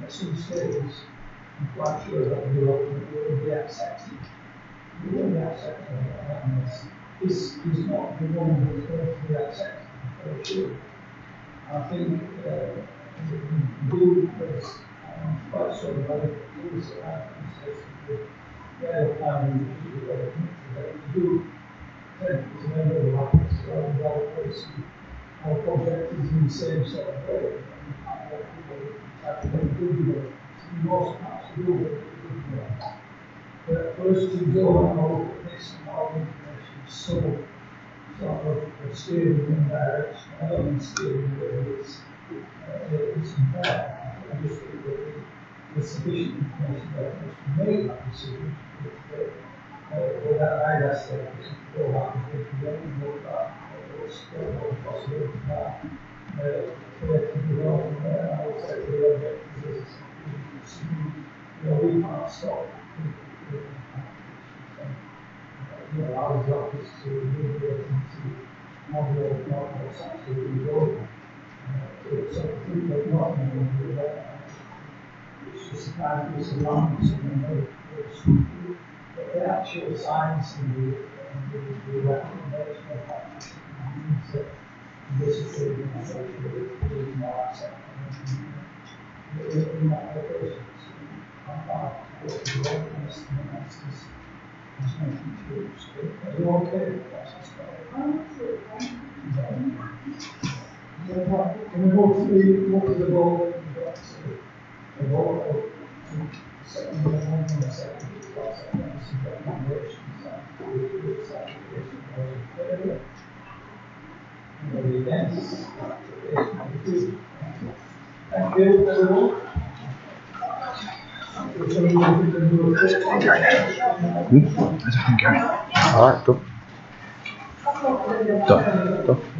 at some stage. I'm quite sure that we will be accepted. We will be accepted. This is not the one that is going to be accepted, I'm very sure. I think do is quite sort of like is where planning to do it's a member of the market, so our project is in the same sort of way. Most parts we do it. But for us to go and all this and all the information is so sort of steering in one direction. I don't mean steering, but it's unfair. I just think that there's sufficient information there for us to make that decision. Without I guess that we should go back and think again and look at what's the possibility of that. Collectively, I would say to the objective is we can't stop. Our job is to move it into model what's actually going. So I think that not going to do that. It's just a kind of surroundings and but the actual science and the recommendation of that means that basically is more acceptable in that application. What the government estimates is making sure. Are you okay with that? Can we go through what is the goal that you've got to the goal of setting the one and the second class and some recommendations against thank you everyone. Alright, done. Done.